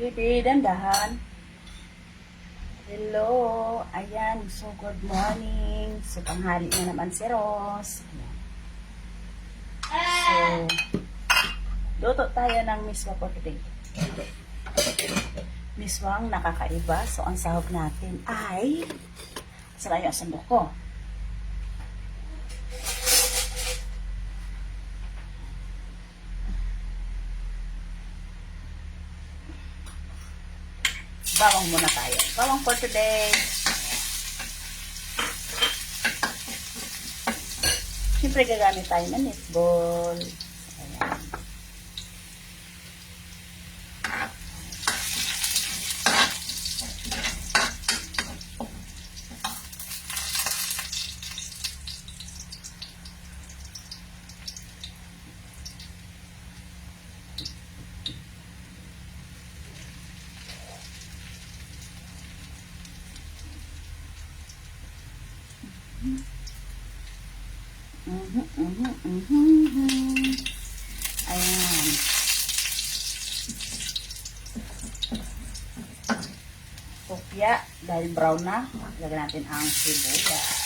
Baby, dandahan. Hello. Ayan. So, good morning. So, tanghali na naman si Ross. So, luto tayo ng miswa for today. Miswang nakakaiba. So, ang sahog natin ay sarayo ang sandok ko. Bawang muna tayo. Bawang for today. Siyempre gagamit tayo ng meatball. Ayan. Ayan. Kopya, dahil brown na, lagyan natin ang sibuyas.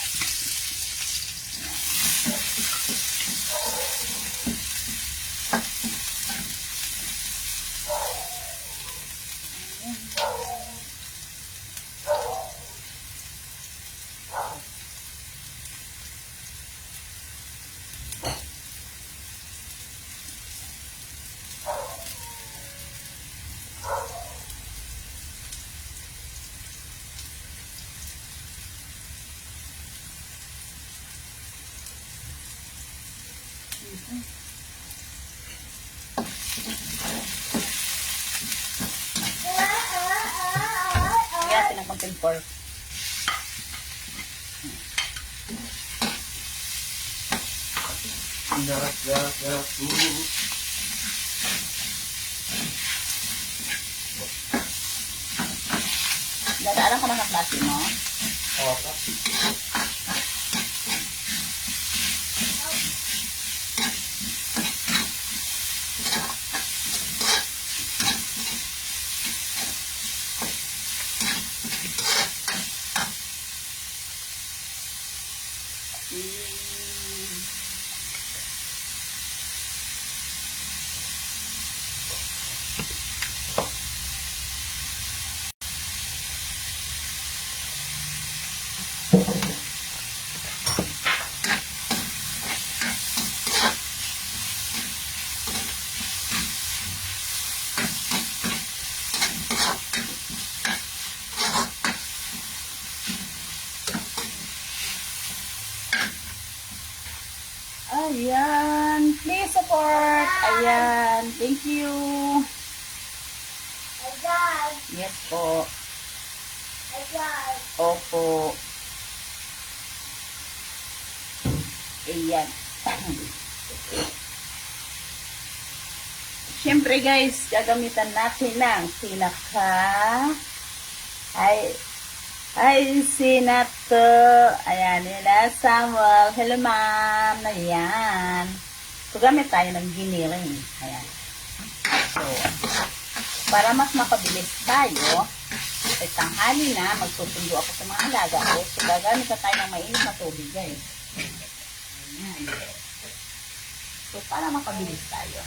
Lagyan natin ng konting pork. Dadaanan ka na ng klase mo? Oo. Ayan. Please support. Ayan. Thank you. Yes po. Opo. Ayan. Siyempre guys, gagamitan natin ng Ay, sinato. Ayan, nila Samuel. Hello, ma'am. Ayan. So, gamit tayo ng giniling. Ayan. So, para mas mapabilis tayo, ay tanghali na, magsusundo ako sa mga alaga ko. So, gagamit na tayo ng mainit na tubig, guys. Ayan. So, para mapabilis tayo.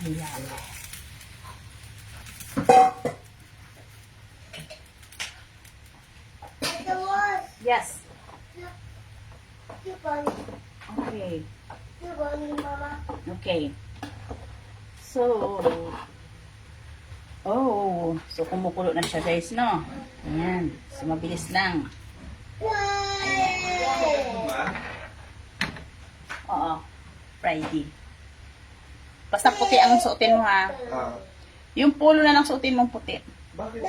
Ayan. Yes. Okay. Okay. So, kumukulo na siya guys, no? Ayan. So, mabilis lang. Oo. Friday. Basta puti ang suotin mo, ha? Yung polo na lang suotin mong puti. Bakit?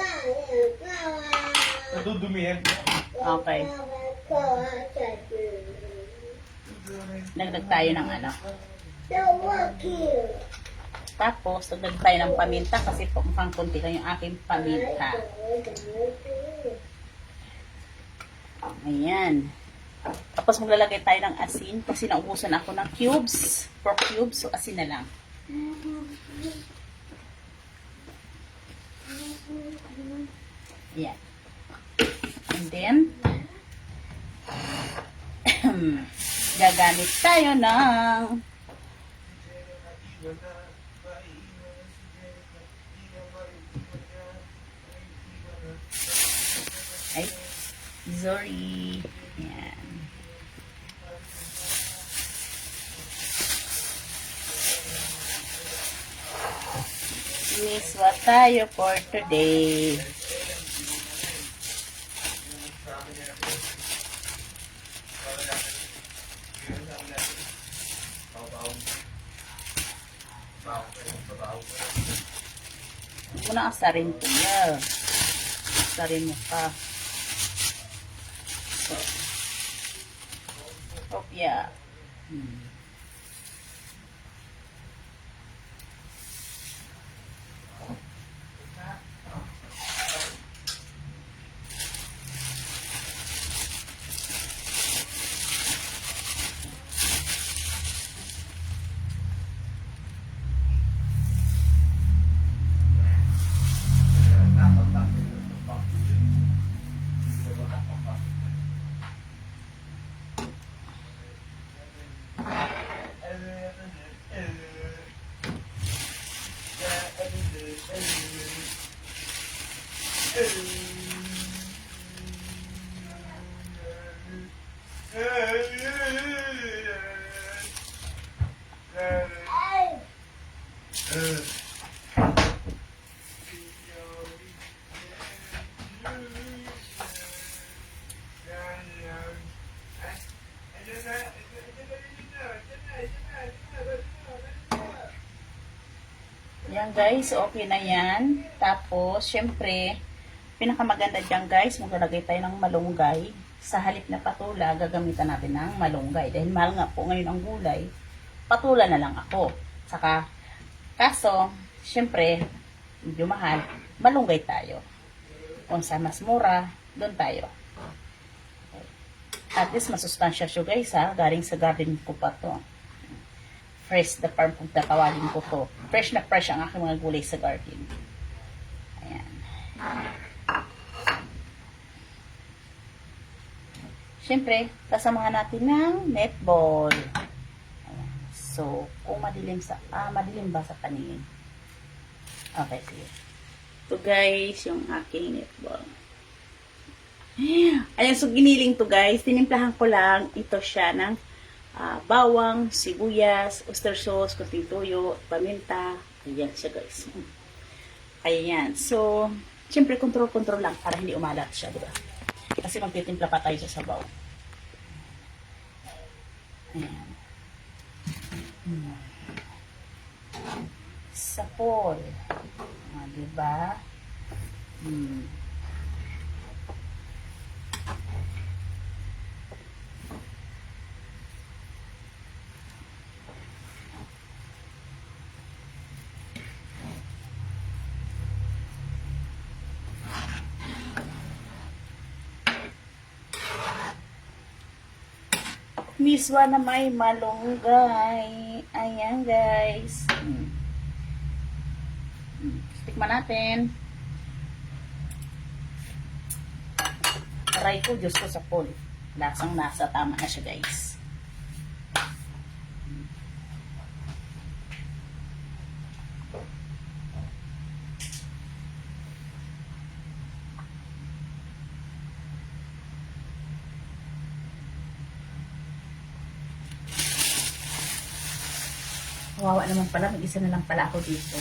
Nadudumihan. Okay. Nagdag tayo ng ano. Tapos, nagdag tayo ng paminta kasi mukhang kunti lang yung aking paminta. Ayan. Tapos maglalagay tayo ng asin kasi naubusan ako ng cubes, pork cubes, so asin na lang. Yan. And then, gagamit tayo ng sorry. Yan. Miswa tayo for today. Huwag mo na asarin ko na. Asarin mo pa. So, opya. Yan guys, okay na yan. Tapos, syempre, pinakamaganda dyan guys, maglalagay tayo ng malunggay. Sa halip na patula, gagamitan natin ng malunggay. Dahil mahal nga po ngayon ang gulay, patula na lang ako. Saka, kaso, syempre, medyo mahal, malunggay tayo. Kung sa mas mura, doon tayo. At least masustansya siya guys ha, galing sa garden ko pa to. Fresh the farm kung tatawagin ko to. Fresh na fresh ang aking mga gulay sa garden. Ayan. Siyempre, kasamahan natin ng netball. Ayan. So, kung madilim madilim ba sa paningin? Okay, sige. Ito guys, yung aking netball. Ayan, so giniling to guys. Tinimplahan ko lang ito siya ng bawang, sibuyas, oyster sauce, kunting toyo, paminta. Ayan siya guys. Ayan. So, siyempre control lang para hindi umalat siya, diba? Kasi magtitimpla pa tayo sa sabaw. Ayan. Sapol. Diba? Miswa na may malunggay. Ayan guys. Tikman natin. Aray ko, Diyos ko sa pol. Lasang nasa. Tama na siya guys. Kawawa naman pala. Mag-isa na lang pala ako dito.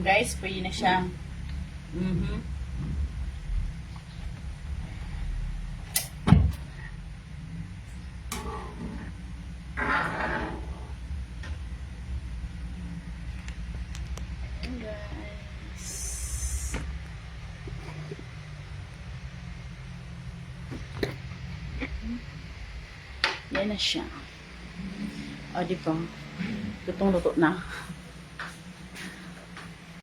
guys, pwede na siya. Ayan, guys. Yan na siya. O, di ba? Lutong-luto na.